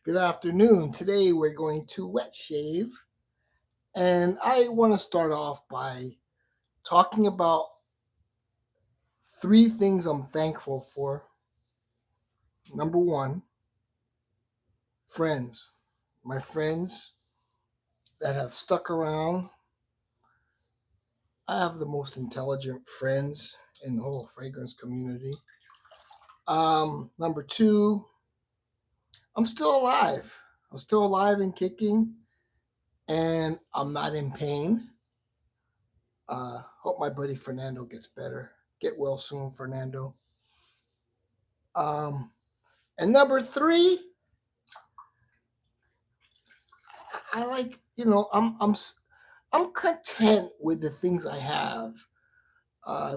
Good afternoon. Today we're going to wet shave, and I want to start off by talking about three things I'm thankful for. Number one, friends. My friends that have stuck around. I have the most intelligent friends in the whole fragrance community. Number two, I'm still alive. I'm still alive and kicking, and I'm not in pain. Hope my buddy Fernando gets better. Get well soon, Fernando. Um, and number three, I like I'm content with the things I have.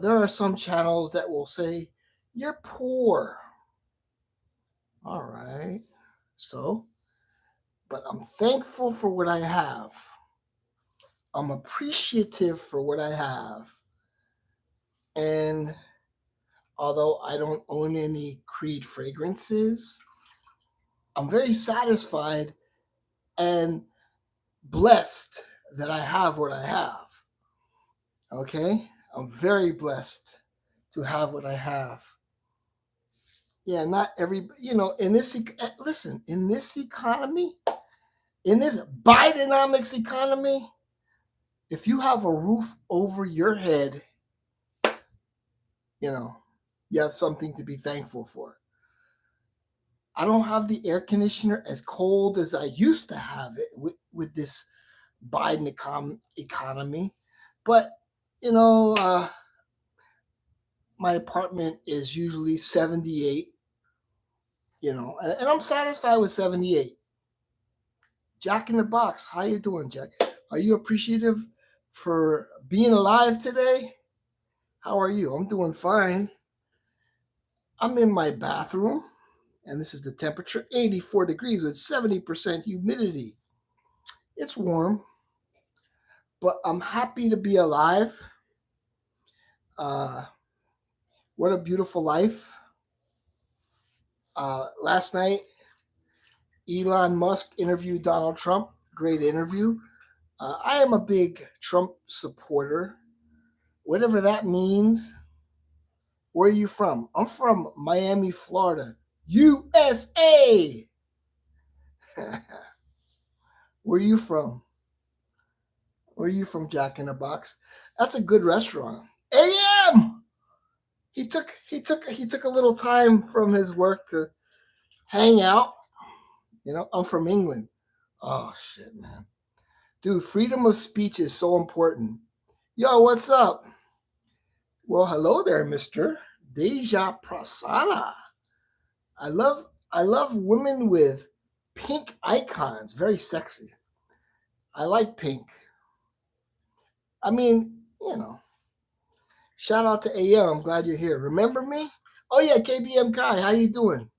There are some channels that will say you're poor. All right, so but I'm thankful for what I have. I'm appreciative for what I have, and although I don't own any Creed fragrances, I'm very satisfied and blessed that I have what I have. Okay? I'm very blessed to have what I have. Yeah, not every, in this, listen, in this economy, in this Bidenomics economy, if you have a roof over your head, you know, you have something to be thankful for. I don't have the air conditioner as cold as I used to have it with this Biden economy, but you know, my apartment is usually 78, and I'm satisfied with 78. Jack in the Box, how you doing, Jack? Are you appreciative for being alive today? How are you? I'm doing fine. I'm in my bathroom, and this is the temperature, 84 degrees with 70% humidity. It's warm, but I'm happy to be alive. What a beautiful life. Last night, Elon Musk interviewed Donald Trump. Great interview. I am a big Trump supporter, whatever that means. Where are you from? I'm from Miami, Florida, USA. Where are you from? Where are you from, Jack in the Box? That's a good restaurant. AM. He took a little time from his work to hang out. I'm from England. Oh shit, man. Dude, freedom of speech is so important. Yo, what's up? Well, hello there, Mr. Deja Prasanna. I love women with pink icons. Very sexy. I like pink. I mean, shout out to AM. I'm glad you're here. Remember me? Oh yeah, KBM Kai. How you doing?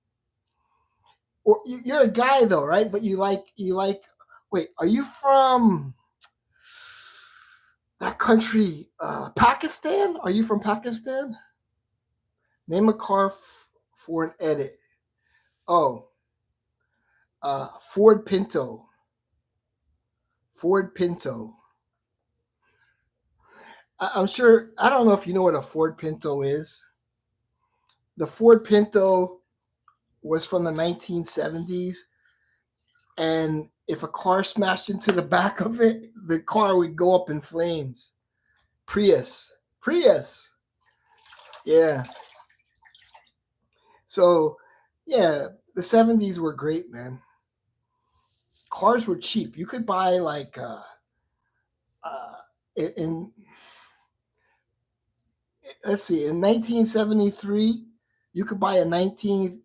Or you're a guy though, right? But you like. Wait, are you from that country, Pakistan? Are you from Pakistan? Name a car for an edit. Oh, Ford Pinto. Ford Pinto. I'm sure. I don't know if you know what a Ford Pinto is. The Ford Pinto was from the 1970s, and if a car smashed into the back of it, the car would go up in flames. Prius. Yeah. So, yeah, the 70s were great, man. Cars were cheap. You could buy like in let's see, in 1973, you could buy a 19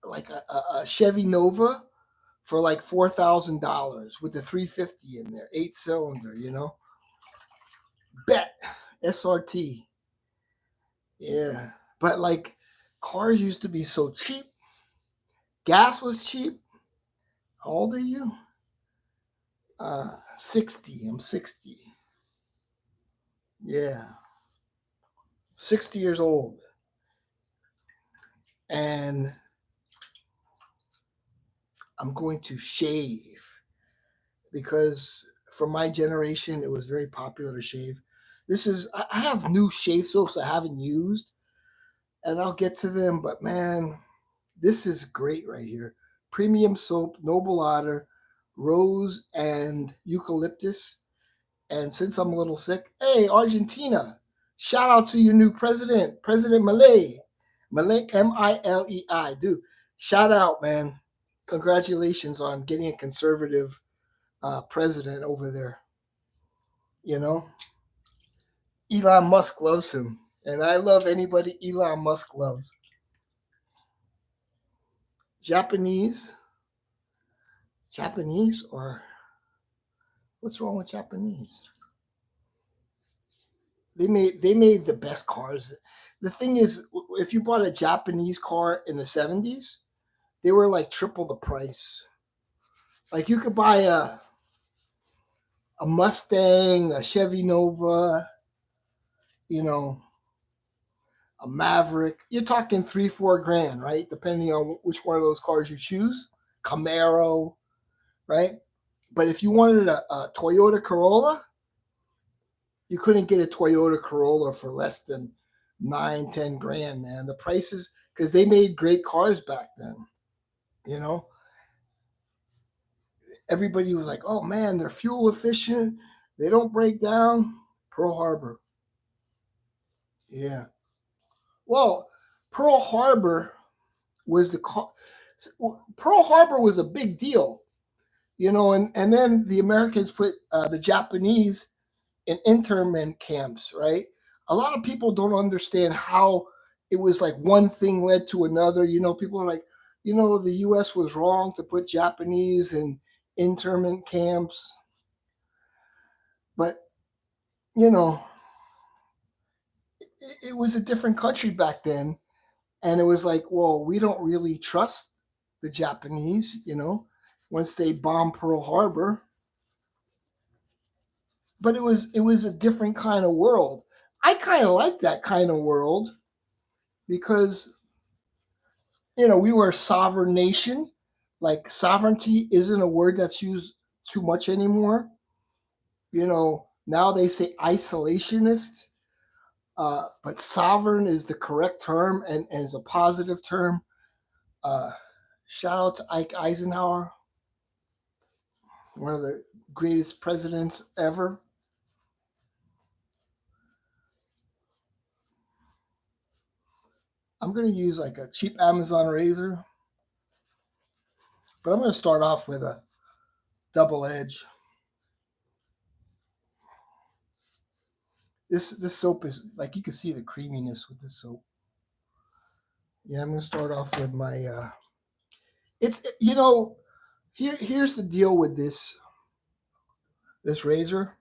like a Chevy Nova for like $4,000 with the 350 in there, 8-cylinder. Bet SRT. Yeah, but like cars used to be so cheap. Gas was cheap. How old are you? 60. I'm 60. Yeah, 60 years old. And I'm going to shave because for my generation, it was very popular to shave. I have new shave soaps I haven't used, and I'll get to them, but man, this is great right here. Premium soap, Noble Otter, rose and eucalyptus. And since I'm a little sick, hey, Argentina, shout out to your new president, President Milei. Milei, Milei. Dude, shout out, man. Congratulations on getting a conservative president over there. You know, Elon Musk loves him. And I love anybody Elon Musk loves. Japanese? Japanese or what's wrong with Japanese? They made the best cars. The thing is, if you bought a Japanese car in the 70s, they were like triple the price. Like you could buy a Mustang, a Chevy Nova, you know, a Maverick. You're talking 3-4 grand, right? Depending on which one of those cars you choose. Camaro, right? But if you wanted a Toyota Corolla, you couldn't get a Toyota Corolla for less than 9-10 grand, man. The prices, because they made great cars back then, you know. Everybody was like, "Oh man, they're fuel efficient. They don't break down." Pearl Harbor, yeah. Well, Pearl Harbor was Pearl Harbor was a big deal, you know, and then the Americans put the Japanese in internment camps, right? A lot of people don't understand how it was like one thing led to another. You know, people are like, you know, the U.S. was wrong to put Japanese in internment camps, but you know, it was a different country back then, and it was like, well, we don't really trust the Japanese, you know, once they bombed Pearl Harbor. But it was a different kind of world. I kind of like that kind of world because you know we were a sovereign nation. Like sovereignty isn't a word that's used too much anymore. You know, now they say isolationist, but sovereign is the correct term and is a positive term. Uh, Shout out to Ike Eisenhower, one of the greatest presidents ever. I'm going to use like a cheap Amazon razor, but I'm going to start off with a double edge. This soap is like you can see the creaminess with this soap. Yeah, I'm going to start off with my. It's you know, here's the deal with this razor.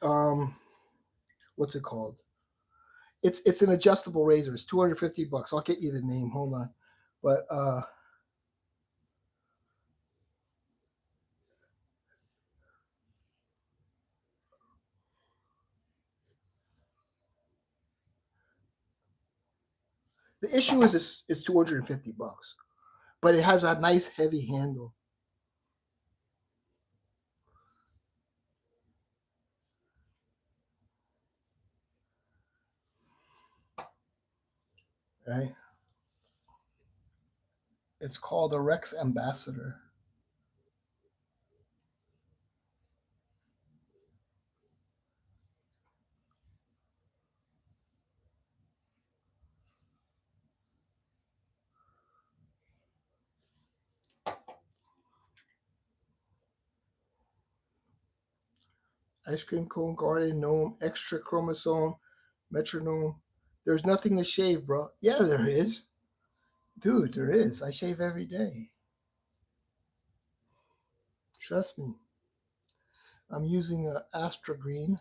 Um, what's it called? It's an adjustable razor. It's $250. I'll get you the name. Hold on, but the issue is it's $250, but it has a nice heavy handle. Right? It's called a Rex Ambassador. Ice cream cone, garden, gnome, extra chromosome, metronome. There's nothing to shave, bro. Yeah, there is. Dude, there is. I shave every day. Trust me. I'm using a Astra Green.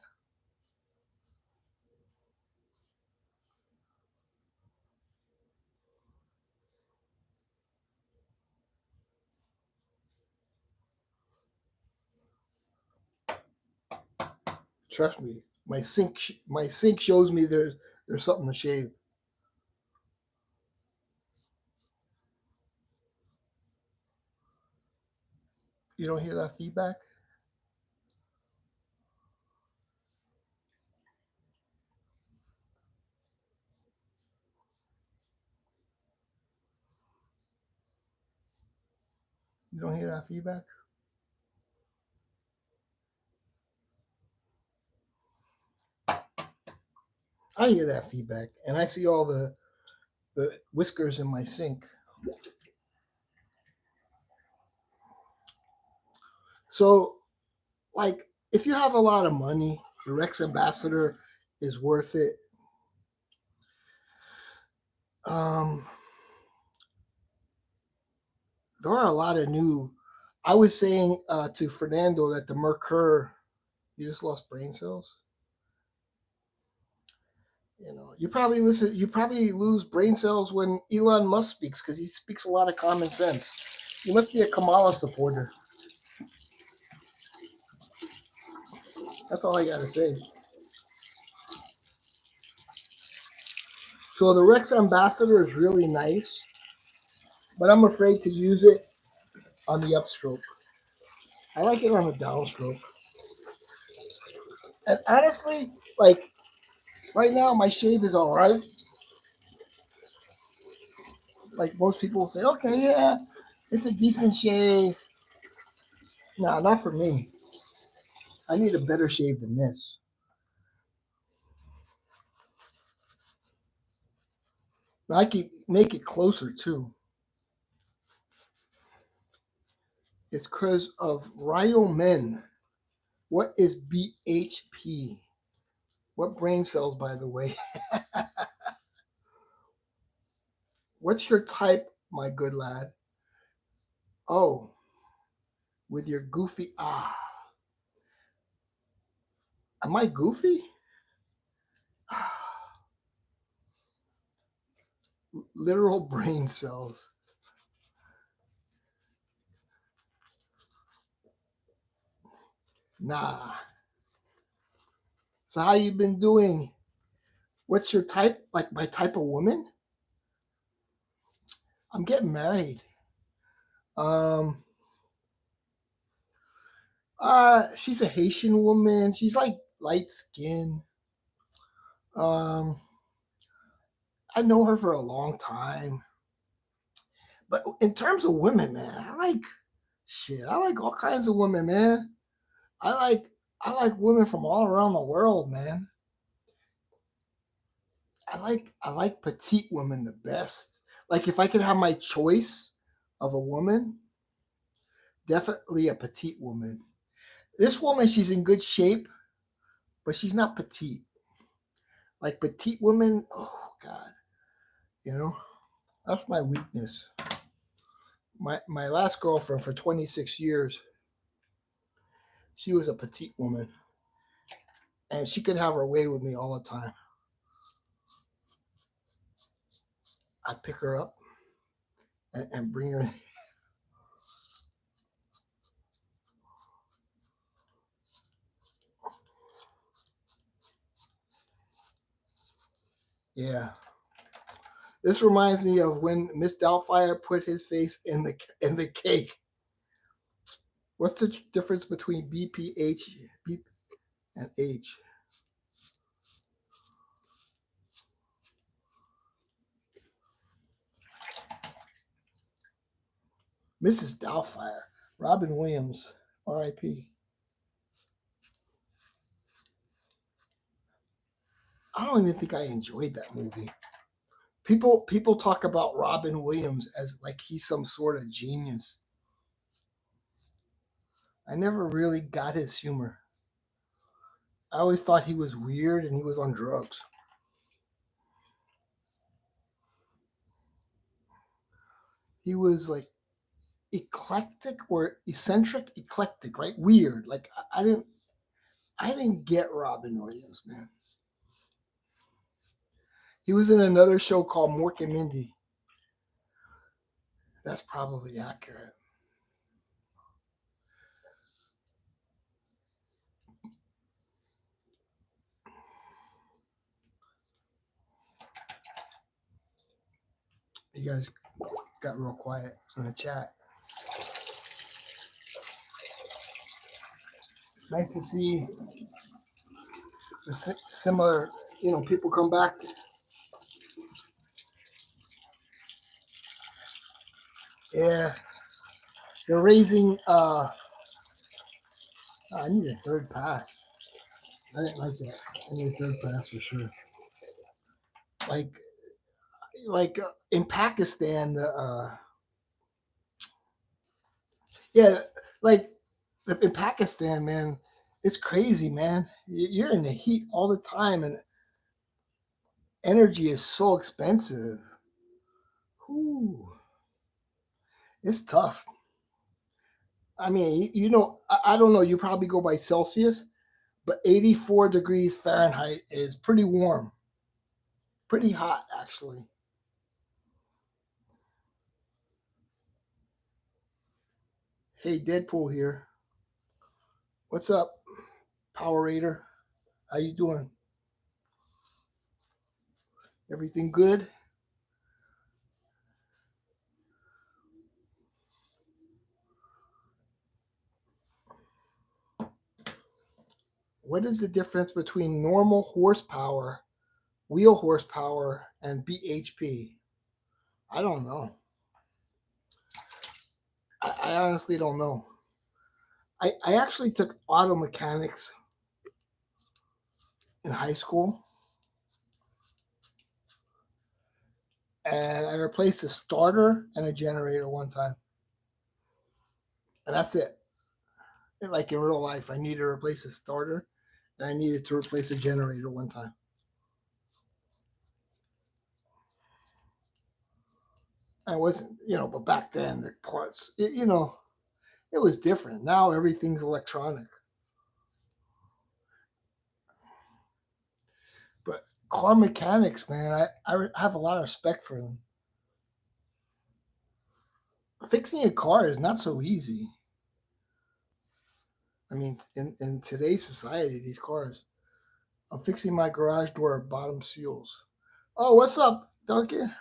Trust me. My sink shows me there's something to shave. You don't hear that feedback? You don't hear that feedback? I hear that feedback, and I see all the whiskers in my sink. So, like, if you have a lot of money, the Rex Ambassador is worth it. Um, there are a lot of new. I was saying to Fernando that the Mercur, you just lost brain cells. You know, you probably listen. You probably lose brain cells when Elon Musk speaks because he speaks a lot of common sense. You must be a Kamala supporter. That's all I gotta say. So the Rex Ambassador is really nice, but I'm afraid to use it on the upstroke. I like it on the downstroke. And honestly, like right now, my shave is all right. Like most people will say, okay, yeah, it's a decent shave. No, not for me. I need a better shave than this. I could make it closer too. It's because of Ryo Men. What is BHP? What brain cells, by the way? What's your type, my good lad? Oh, with your goofy. Ah, am I goofy? Ah, literal brain cells. Nah. So how you been doing? What's your type? Like my type of woman? I'm getting married. Um, she's a Haitian woman. She's like light skin. Um, I know her for a long time. But in terms of women, man, I like shit. I like all kinds of women, man. I like I like women from all around the world, man. I like petite women the best. Like if I could have my choice of a woman, definitely a petite woman. This woman, she's in good shape, but she's not petite. Like petite women, oh god, you know, that's my weakness. My last girlfriend for 26 years, she was a petite woman, and she could have her way with me all the time. I'd pick her up and bring her. Yeah, this reminds me of when Miss Doubtfire put his face in the cake. What's the difference between BPH and H? Mrs. Doubtfire, Robin Williams, R.I.P. I don't even think I enjoyed that movie. People talk about Robin Williams as like he's some sort of genius. I never really got his humor. I always thought he was weird and he was on drugs. He was like eclectic or eccentric, eclectic, right? Weird. Like I didn't get Robin Williams, man. He was in another show called Mork and Mindy. That's probably accurate. You guys got real quiet in the chat. Nice to see the similar, people come back. Yeah, they're raising. I need a third pass. I didn't like that. I need a third pass for sure. Like, in Pakistan, yeah, like in Pakistan, man, it's crazy, man. You're in the heat all the time, and energy is so expensive. Whew, it's tough. I mean, I don't know. You probably go by Celsius, but 84 degrees Fahrenheit is pretty warm, pretty hot, actually. Hey, Deadpool here. What's up, Power Raider? How you doing? Everything good? What is the difference between normal horsepower, wheel horsepower, and BHP? I don't know. I honestly don't know. I actually took auto mechanics in high school, and I replaced a starter and a generator one time, and that's it. Like in real life, I needed to replace a starter, and I needed to replace a generator one time. I wasn't, but back then the parts, it was different. Now everything's electronic. But car mechanics, man, I have a lot of respect for them. Fixing a car is not so easy. I mean, in today's society, these cars. I'm fixing my garage door bottom seals. Oh, what's up, Duncan?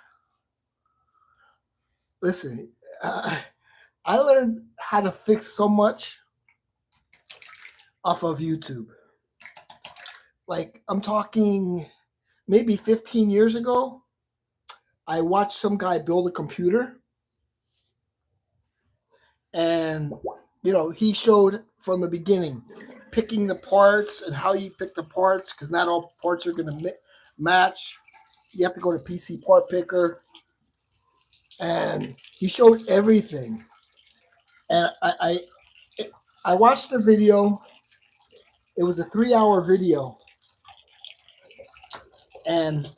Listen, I learned how to fix so much off of YouTube. Like, I'm talking maybe 15 years ago, I watched some guy build a computer, and he showed from the beginning picking the parts and how you pick the parts, because not all parts are going to match. You have to go to PC part picker, and he showed everything. And I watched the video. It was a 3-hour video, and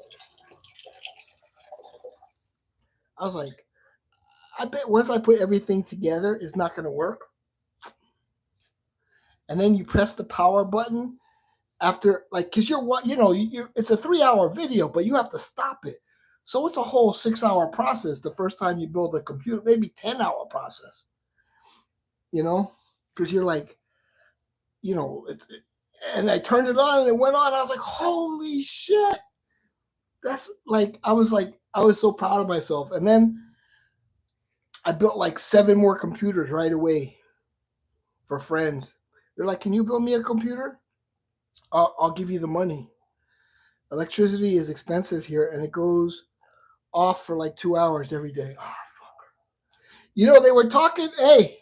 I was like, I bet once I put everything together, it's not going to work. And then you press the power button after, like, because it's a 3-hour video, but you have to stop it. So it's a whole 6-hour process the first time you build a computer, maybe 10-hour process, because you're like, it's, and I turned it on and it went on. I was like, holy shit. That's I was so proud of myself. And then I built like 7 more computers right away for friends. They're like, can you build me a computer? I'll give you the money. Electricity is expensive here, and it goes off for like 2 hours every day. Oh, fuck. They were talking, hey,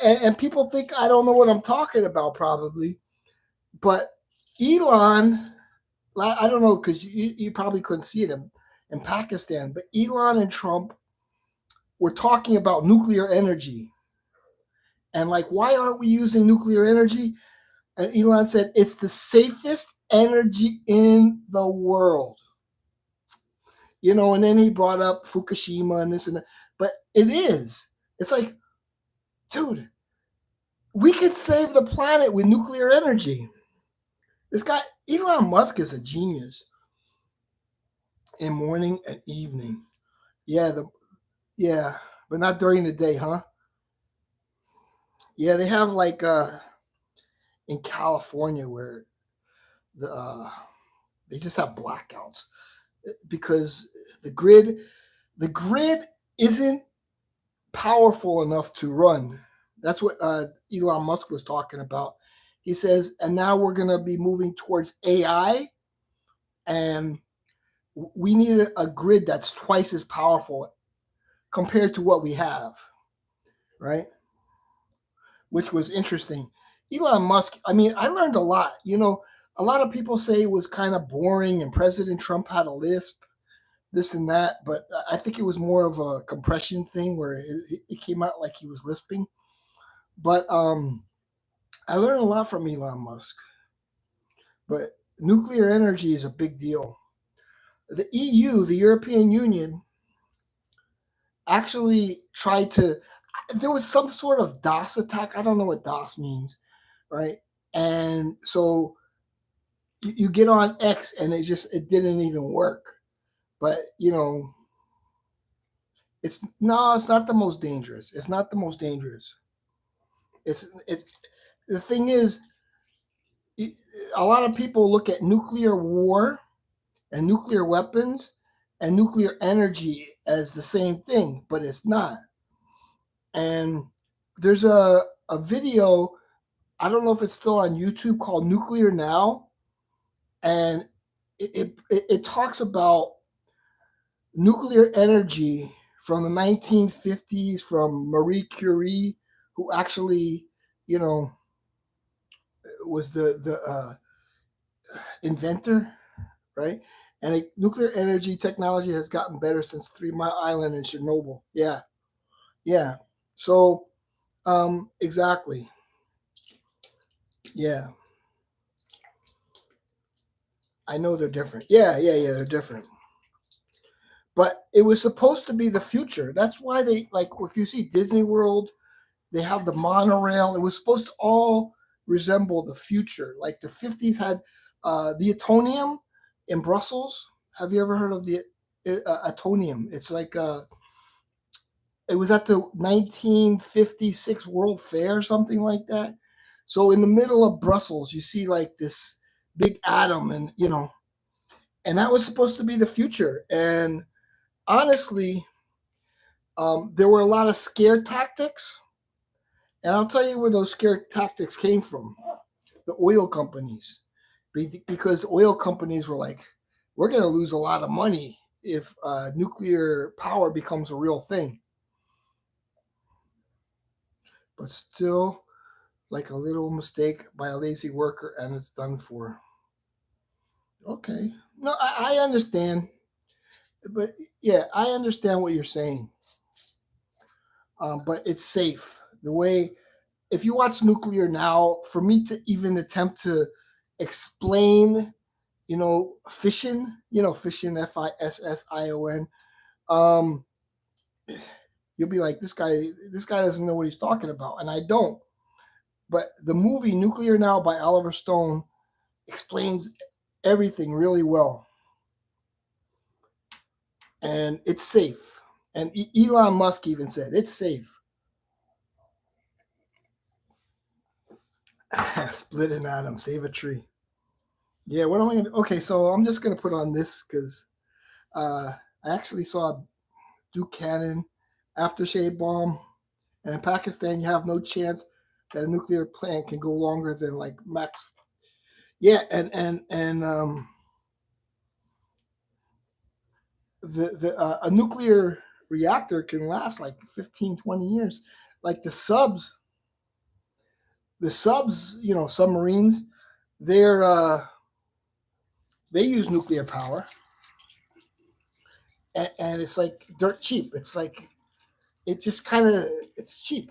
and people think I don't know what I'm talking about, probably. But Elon, I don't know, because you probably couldn't see it in Pakistan, but Elon and Trump were talking about nuclear energy. And like, why aren't we using nuclear energy? And Elon said, it's the safest energy in the world. And then he brought up Fukushima and this and that. But it is. It's like, dude, we could save the planet with nuclear energy. This guy, Elon Musk, is a genius. In morning and evening. Yeah, but not during the day, huh? Yeah, they have like in California where they just have blackouts because the grid isn't powerful enough to run. That's what Elon Musk was talking about. He says, and now we're going to be moving towards AI, and we need a grid that's twice as powerful compared to what we have, right? Which was interesting. Elon Musk, I mean, I learned a lot. A lot of people say it was kind of boring and President Trump had a lisp, this and that, but I think it was more of a compression thing where it came out like he was lisping. But I learned a lot from Elon Musk. But nuclear energy is a big deal. The EU, the European Union, actually tried to. There was some sort of DOS attack. I don't know what DOS means, right? And so you get on X, and it didn't even work. But it's not the most dangerous. It's not the most dangerous. It's the thing is, a lot of people look at nuclear war and nuclear weapons and nuclear energy as the same thing, but it's not. And there's a video, I don't know if it's still on YouTube, called Nuclear Now, and it talks about nuclear energy from the 1950s from Marie Curie, who actually, was the inventor, right? And nuclear energy technology has gotten better since 3 Mile Island and Chernobyl. Yeah, yeah. So, exactly. Yeah, I know they're different. Yeah, they're different. But it was supposed to be the future. That's why they, like, if you see Disney World, they have the monorail. It was supposed to all resemble the future. Like the 50s had the Atonium in Brussels. Have you ever heard of the Atonium? It's like it was at the 1956 World Fair, or something like that. So in the middle of Brussels, you see like this big atom, and that was supposed to be the future. And honestly, there were a lot of scare tactics, and I'll tell you where those scare tactics came from. The oil companies, because the oil companies were like, we're going to lose a lot of money if nuclear power becomes a real thing. But still, like a little mistake by a lazy worker, and it's done for. Okay. No, I understand. But yeah, I understand what you're saying. But it's safe. The way, if you watch Nuclear Now, for me to even attempt to explain, fission, fission, FISSION, you'll be like, this guy doesn't know what he's talking about, and I don't. But the movie Nuclear Now by Oliver Stone explains everything really well, and it's safe. And Elon Musk even said it's safe. Split an atom, save a tree. Yeah, what am I gonna do? Okay, so I'm just gonna put on this because I actually saw Duke Cannon aftershave bomb, and in Pakistan you have no chance that a nuclear plant can go longer than like max. Yeah, and a nuclear reactor can last like 15, 20 years. Like the subs, submarines, they're they use nuclear power, and it's like dirt cheap. It's like it's cheap.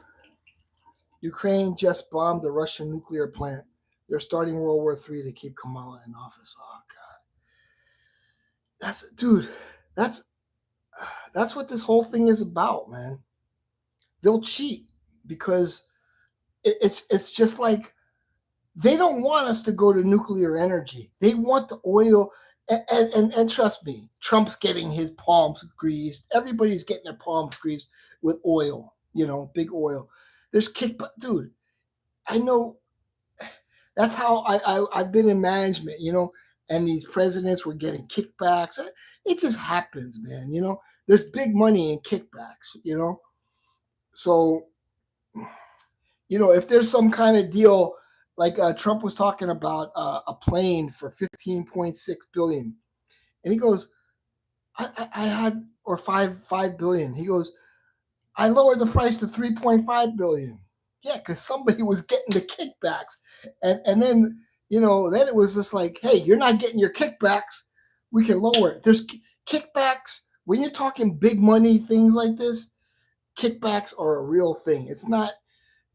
Ukraine just bombed the Russian nuclear plant. They're starting World War III to keep Kamala in office. Oh God, dude. That's that's what this whole thing is about, man. They'll cheat because it's just like they don't want us to go to nuclear energy. They want the oil. And trust me, Trump's getting his palms greased. Everybody's getting their palms greased with oil, big oil. There's kickback. Dude, I know that's how I've been in management, and these presidents were getting kickbacks. It just happens, man. There's big money in kickbacks, So, if there's some kind of deal, Like Trump was talking about a plane for 15.6 billion, and he goes, I had or five billion. He goes, I lowered the price to 3.5 billion. Yeah, because somebody was getting the kickbacks, and then then it was just like, hey, you're not getting your kickbacks. We can lower it. There's kickbacks when you're talking big money things like this. Kickbacks are a real thing. It's not.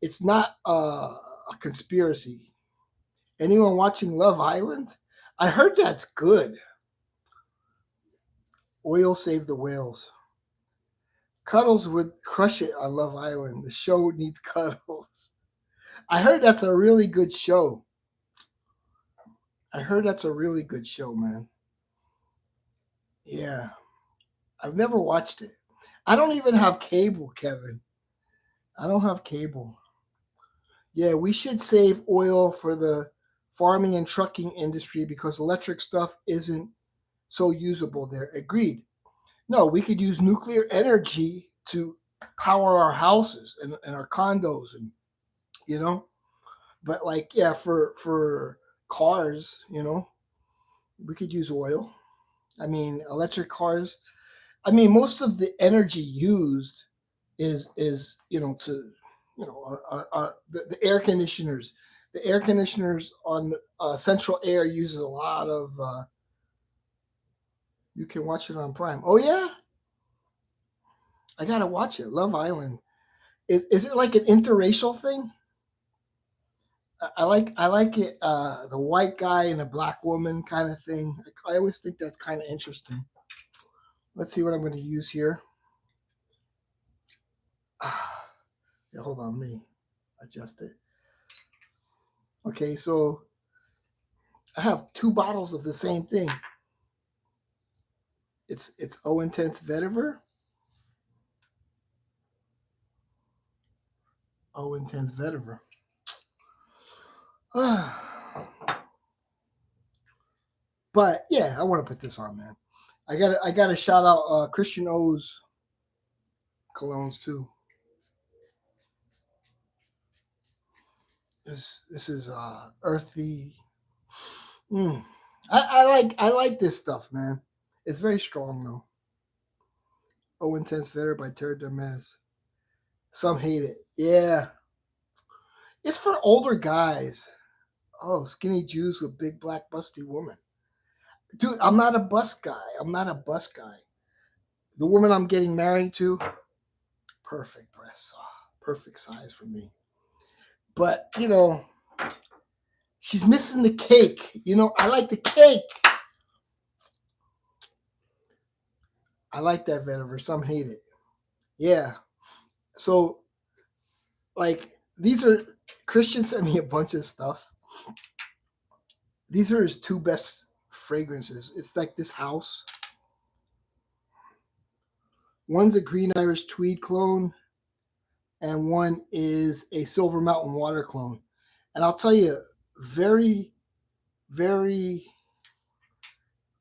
It's not a conspiracy. Anyone watching Love Island? I heard that's good. Oil saved the whales. Cuddles would crush it on Love Island. The show needs cuddles. I heard that's a really good show. I heard that's a really good show, man. Yeah. I've never watched it. I don't even have cable, Kevin. I don't have cable. Yeah, we should save oil for the farming and trucking industry because electric stuff isn't so usable there. Agreed. No, we could use nuclear energy to power our houses and our condos and you know, but like yeah, for cars, we could use oil. I mean, electric cars. I mean, most of the energy used is to the air conditioners. The air conditioners on Central Air uses a lot of. You can watch it on Prime. Oh yeah, I gotta watch it. Love Island. Is it like an interracial thing? I like it. The white guy and the black woman kind of thing. I always think that's kind of interesting. Let's see what I'm going to use here. Yeah, hold on, let me adjust it. Okay, so I have two bottles of the same thing. It's O Intense Vetiver. O Intense Vetiver. But yeah, I want to put this on, man. I got to shout out Christian O's colognes too. This is earthy. Mm. I like this stuff, man. It's very strong though. O Intense Vetiver by Terre Dames. Some hate it. Yeah, it's for older guys. Oh, skinny Jews with big black busty woman. Dude, I'm not a bus guy. I'm not a bus guy. The woman I'm getting married to, perfect breasts, perfect size for me. But she's missing the cake. I like the cake. I like that vetiver. Some hate it. Yeah. So, like, these are Christian sent me a bunch of stuff. These are his two best fragrances. It's like this house. One's a green Irish tweed clone, and one is a Silver Mountain water clone. And I'll tell you, very, very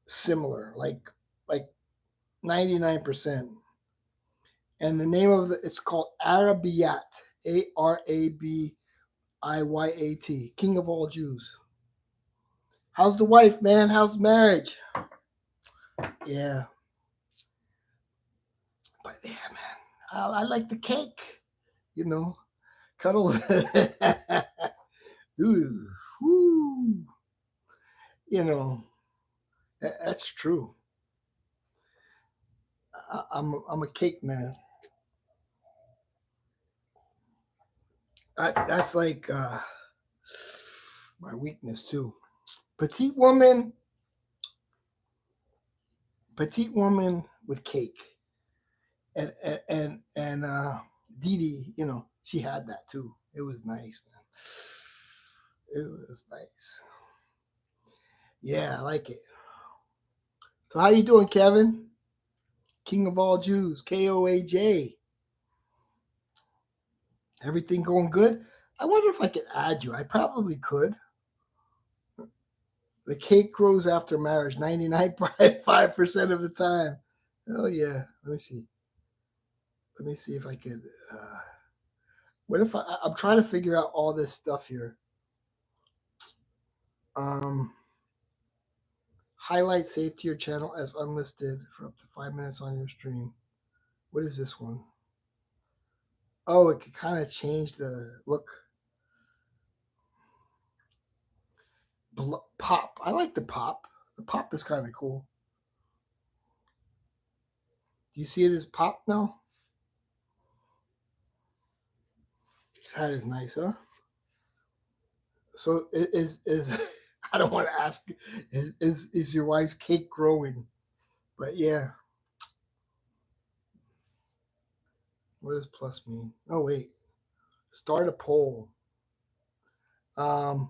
similar, like 99%. And the name of it's called Arabiat, Arabiyat, King of all Jews. How's the wife, man? How's marriage? Yeah. But yeah, man, I like the cake, cuddle. Dude, whoo, that's true. I'm a cake man. That's like my weakness too. Petite woman, with cake, and Dee Dee, she had that too. It was nice, man. It was nice. Yeah, I like it. So how you doing, Kevin? King of all Jews, KOAJ. Everything going good? I wonder if I could add you. I probably could. The cake grows after marriage 99.5% of the time. Oh, yeah. Let me see. Let me see if I could. What if I'm trying to figure out all this stuff here? Highlight save to your channel as unlisted for up to 5 minutes on your stream. What is this one? Oh, it could kind of change the look. Pop. I like the pop. The pop is kind of cool. Do you see it as pop now? His hat is nice, huh? So is I don't want to ask. Is your wife's cake growing? But yeah. What does plus mean? Oh wait. Start a poll. R.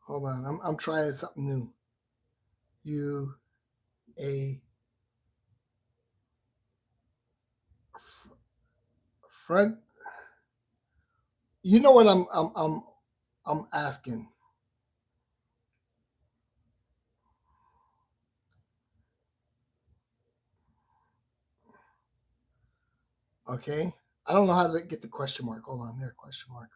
Hold on. I'm trying something new. U A front. You know what I'm asking. Okay. I don't know how to get the question mark. Hold on there, question mark.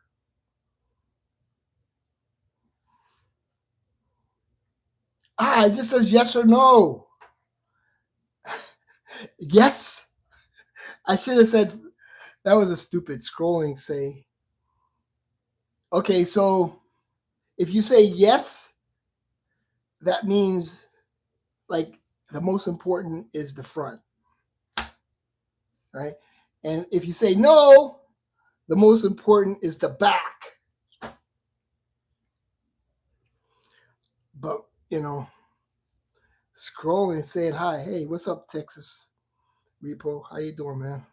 Ah, it just says yes or no. Yes. I should have said that was a stupid scrolling say. Okay, so if you say yes, that means like the most important is the front, right? And if you say no, the most important is the back. But, scrolling saying hi. Hey, what's up, Texas Repo? How you doing, man?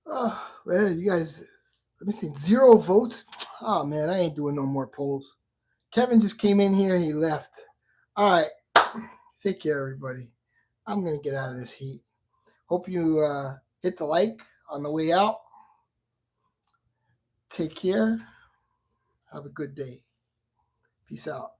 Oh, man, you guys, let me see, 0 votes? Oh, man, I ain't doing no more polls. Kevin just came in here. He left. All right. Take care, everybody. I'm going to get out of this heat. Hope you hit the like on the way out. Take care. Have a good day. Peace out.